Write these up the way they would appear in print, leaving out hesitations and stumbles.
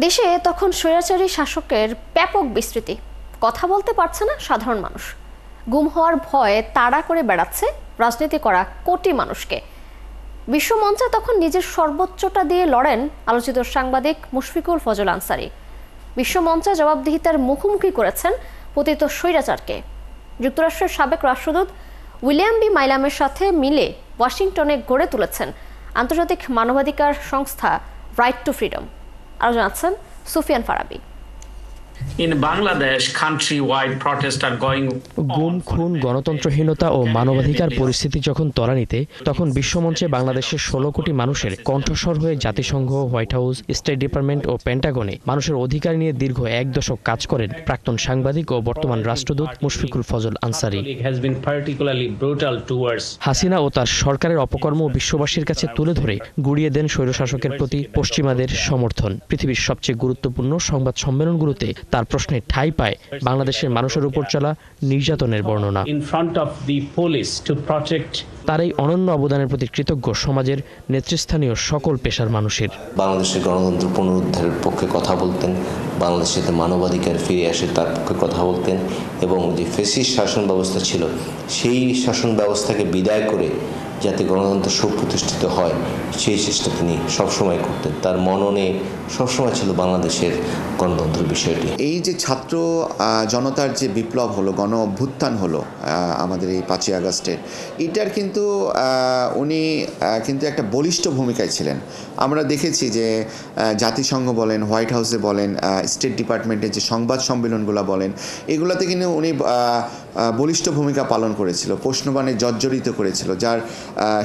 দেশে তখন স্বৈরাচারী শাসকের ব্যাপক বিস্তৃতি, কথা বলতে পারছে না সাধারণ মানুষ। গুম হওয়ার ভয়ে তাড়া করে বেড়াচ্ছে রাজনীতি করা কোটি মানুষকে। বিশ্বমঞ্চে তখন নিজের সর্বোচ্চটা দিয়ে লড়েন আলোচিত সাংবাদিক মুশফিকুল ফজল আনসারী। বিশ্বমঞ্চে জবাবদিহিতার মুখোমুখি করেছেন পতিত স্বৈরাচারকে। যুক্তরাষ্ট্রের সাবেক রাষ্ট্রদূত উইলিয়াম বি মাইলামের সাথে মিলে ওয়াশিংটনে গড়ে তুলেছেন আন্তর্জাতিক মানবাধিকার সংস্থা রাইট টু ফ্রিডম। আরো জানাচ্ছেন সুফিয়ান ফারাবি। গুম, খুন, গণতন্ত্রহীনতা ও মানবাধিকার পরিস্থিতি যখন ত্বরান্বিতে, তখন বিশ্বমঞ্চে বাংলাদেশের 16 কোটি মানুষের কণ্ঠস্বর হয়ে জাতিসংঘ, হোয়াইট হাউস, স্টেট ডিপার্টমেন্ট ও পেন্টাগনে মানুষের অধিকার নিয়ে দীর্ঘ 1 দশক কাজ করেন প্রাক্তন সাংবাদিক ও বর্তমান রাষ্ট্রদূত মুশফিকুল ফজল আনসারী। হাসিনা ও তার সরকারের অপকর্ম বিশ্ববাসীর কাছে তুলে ধরে গুড়িয়ে দেন স্বৈরশাসকের প্রতি পশ্চিমাদের সমর্থন। পৃথিবীর সবচেয়ে গুরুত্বপূর্ণ সংবাদ সম্মেলনগুলোতে তার প্রশ্নে ঠাঁই পায় বাংলাদেশের মানুষের উপর চলা নির্যাতনের বর্ণনা। তার এই অনন্য অবদানের প্রতি কৃতজ্ঞ সমাজের নেতৃস্থানীয় সকল পেশার মানুষের। বাংলাদেশের গণতন্ত্র পুনরুদ্ধারের পক্ষে কথা বলতেন, বাংলাদেশে মানবাধিকার ফিরে আসে তার পক্ষে কথা বলতেন, এবং যে ফ্যাসিস্ট শাসন ব্যবস্থা ছিল সেই শাসন ব্যবস্থাকে বিদায় করে যাতে গণতন্ত্র সুপ্রতিষ্ঠিত হয় সেই চেষ্টা তিনি সবসময় করতেন। তার মননে সবসময় ছিল বাংলাদেশের গণতন্ত্র বিষয়টি। এই যে ছাত্র জনতার যে বিপ্লব হলো, গণ অভ্যুত্থান হলো আমাদের এই 5ই আগস্টের, এটার কিন্তু উনি কিন্তু একটা বলিষ্ঠ ভূমিকায় ছিলেন। আমরা দেখেছি যে জাতিসংঘ বলেন, হোয়াইট হাউসে বলেন, স্টেট ডিপার্টমেন্টের যে সংবাদ সম্মেলনগুলো বলেন, এগুলোতে কিন্তু উনি বলিষ্ঠ ভূমিকা পালন করেছিল, প্রশ্নবাণে জর্জরিত করেছিল, যার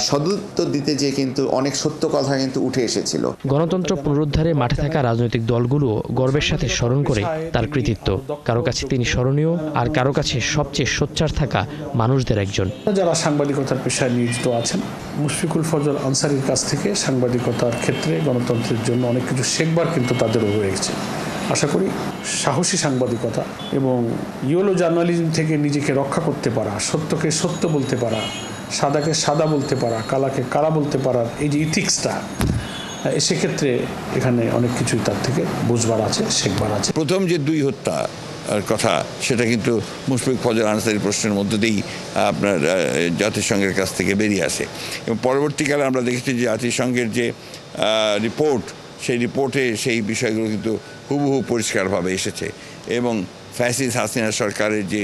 সদুত্তর দিতে যে কিন্তু অনেক সত্য কথা কিন্তু উঠে এসেছিল। গণতন্ত্র পুনরুদ্ধারে মাঠে থাকা রাজনৈতিক দলগুলো গর্বের সাথে স্মরণ করে তার কৃতিত্ব। কারো কাছে তিনি স্মরণীয়, আর কারো কাছে সবচেয়ে সোচ্চার থাকা মানুষদের একজন। যারা সাংবাদিকতার পেশায় নিয়োজিত আছেন, মুশফিকুল ফজল আনসারীর কাছ থেকে সাংবাদিকতার ক্ষেত্রে গণতন্ত্রের জন্য অনেক কিছু শেখবার কিন্তু তাদেরও রয়েছে। আশা করি সাহসী সাংবাদিকতা এবং ইয়েলো জার্নালিজম থেকে নিজেকে রক্ষা করতে পারা, সত্যকে সত্য বলতে পারা, সাদাকে সাদা বলতে পারা, কালাকে কালা বলতে পারার এই যে ইথিক্সটা, সেক্ষেত্রে এখানে অনেক কিছুই তার থেকে বুঝবার আছে, শেখবার আছে। প্রথম যে 2 হত্যা কথা, সেটা কিন্তু মুশফিক ফজল আনসারী প্রশ্নের মধ্য দিয়েই আপনার জাতিসংঘের কাছ থেকে বেরিয়ে আসে, এবং পরবর্তীকালে আমরা দেখেছি যে জাতিসংঘের যে রিপোর্ট, সেই রিপোর্টে সেই বিষয়গুলো কিন্তু হুবহু পরিষ্কারভাবে এসেছে, এবং ফ্যাসিস্ট হাসিনা সরকারের যে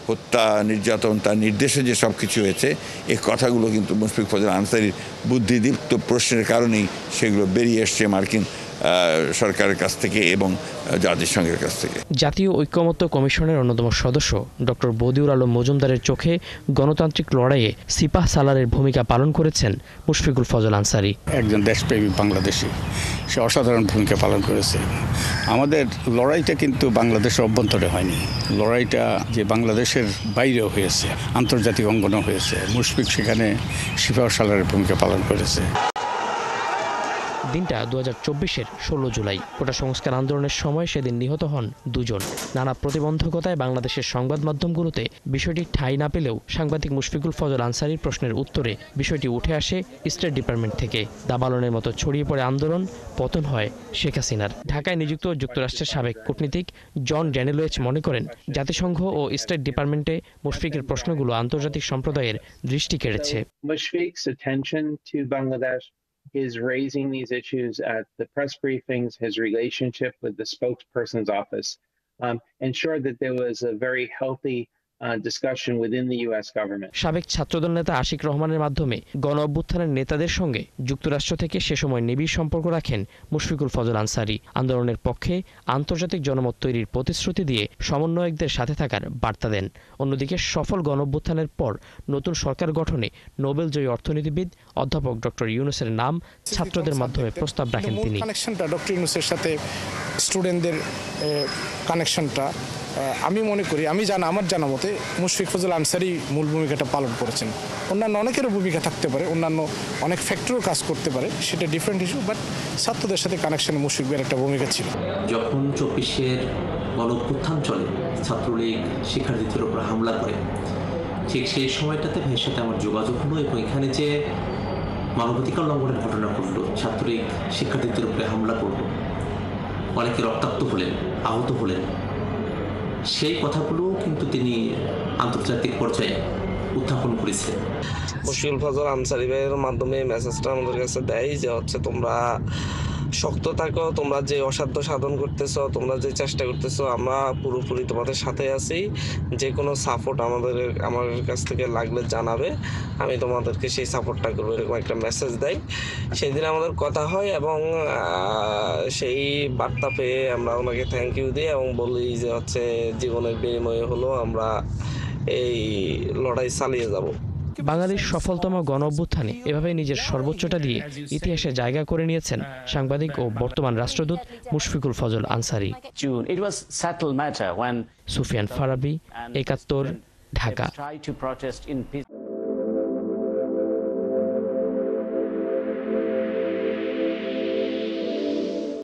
হত্যা, নির্যাতন, তার নির্দেশে যে সব কিছু হয়েছে, এই কথাগুলো কিন্তু মুশফিক ফজল আনসারীর বুদ্ধিদীপ্ত প্রশ্নের কারণেই সেগুলো বেরিয়ে এসছে মার্কিন সরকারের কাছ থেকে এবং জাতিসংঘের কাছ থেকে। জাতীয় ঐক্যমত্য কমিশনের অন্যতম সদস্য ডক্টর বদিউর আলম মজুমদারের চোখে গণতান্ত্রিক লড়াইয়ে সিপাহ সালারের ভূমিকা পালন করেছেন মুশফিকুল ফজল আনসারী। একজন দেশপ্রেমী বাংলাদেশি, সে অসাধারণ ভূমিকা পালন করেছে। আমাদের লড়াইটা কিন্তু বাংলাদেশের অভ্যন্তরে হয়নি, লড়াইটা যে বাংলাদেশের বাইরেও হয়েছে, আন্তর্জাতিক অঙ্গনেও হয়েছে। মুশফিক সেখানে সিপাহ সালারের ভূমিকা পালন করেছে। দিনটা 2024-এর 16 জুলাই। কোটা সংস্কার আন্দোলনের সময় সেদিন নিহত হন 2 জন। নানা প্রতিবন্ধকতায় বাংলাদেশের সংবাদ মাধ্যমগুলোতে বিষয়টি ঠাঁই না পেলেও সাংবাদিক মুশফিকুল ফজল আনসারীর প্রশ্নের উত্তরে বিষয়টি উঠে আসে স্টেট ডিপার্টমেন্ট থেকে। দাবালনের মতো ছড়িয়ে পড়ে আন্দোলন, পতন হয় শেখ হাসিনার। ঢাকায় নিযুক্ত যুক্তরাষ্ট্রের সাবেক কূটনীতিক জন ড্যানিয়েলস মনে করেন, জাতিসংঘ ও স্টেট ডিপার্টমেন্টে মুশফিকের প্রশ্নগুলো আন্তর্জাতিক সম্প্রদায়ের দৃষ্টি কেড়েছে। His raising these issues at the press briefings, his relationship with the spokesperson's office, ensured that there was a very healthy discussion within the US government. সাবেক ছাত্রদল নেতা আশিক রহমানের মাধ্যমে গণ অভ্যুত্থানের নেতাদের সঙ্গে যুক্তরাষ্ট্র থেকে সে সময় নিবিড় সম্পর্ক রাখেন মুশফিকুল ফজল আনসারী। আন্দোলনের পক্ষে আন্তর্জাতিক জনমত তৈরির প্রতিশ্রুতি দিয়ে সমন্বয়কদের সাথে থাকার বার্তা দেন। অন্যদিকে সফল গণ অভ্যুত্থানের পর নতুন সরকার গঠনে নোবেলজয়ী অর্থনীতিবিদ অধ্যাপক ডক্টর ইউনূসের নাম ছাত্রদের মাধ্যমে প্রস্তাব রাখেন তিনি। কানেকশনটা ডক্টর ইউনূসের সাথে স্টুডেন্টদের কানেকশনটা আমি মনে করি, আমার জানা মতে মুশফিক ফজল আনসারী মূল ভূমিকাটা পালন করেছেন। অন্যান্য অনেকেরও ভূমিকা থাকতে পারে, অন্যান্য অনেক ফ্যাক্টরও কাজ করতে পারে, সেটা ডিফারেন্ট ইস্যু, বাট ছাত্রদের সাথে কানেকশনে মুশফিকের একটা ভূমিকা ছিল। যখন 24-এর গণঅভ্যুত্থান চলে, ছাত্রলীগ শিক্ষার্থীদের উপর হামলা করে, ঠিক সেই সময়টাতে ভাইয়ের সাথে আমার যোগাযোগ হলো, এবং এখানে যে মানবাধিকার লঙ্ঘনের ঘটনা ঘটলো, ছাত্রলীগ শিক্ষার্থীদের উপরে হামলা করলো, অনেকে রক্তাক্ত হলেন, আহত হলেন। সেই কথাগুলো কিন্তু তিনি আন্তর্জাতিক পর্যায়ে উত্থাপন করেছিলেন। মুশফিকুল ফজল আনসারী ভাইয়ের মাধ্যমে মেসেজটা আমাদের কাছে দেয় যে হচ্ছে তোমরা শক্ত থাকো, তোমরা যে অসাধ্য সাধন করতেছো, তোমরা যে চেষ্টা করতেছো, আমরা পুরোপুরি তোমাদের সাথে আছি। যে কোনো সাপোর্ট আমার কাছ থেকে লাগলে জানাবে, আমি তোমাদেরকে সেই সাপোর্টটা করবো, এরকম একটা মেসেজ দেয়। সেই দিন আমাদের কথা হয় এবং সেই বার্তা পেয়ে আমরা ওনাকে থ্যাংক ইউ দিই এবং বলি যে হচ্ছে জীবনের বিনিময়ে হলো আমরা এই লড়াই চালিয়ে যাব। বাঙালির সফলতম গণ অভ্যুত্থানে এভাবে নিজের সর্বোচ্চটা দিয়ে ইতিহাসে জায়গা করে নিয়েছেন সাংবাদিক ও বর্তমান রাষ্ট্রদূত মুশফিকুল ফজল আনসারী। সুফিয়ান ফারাবি, ৭১, ঢাকা।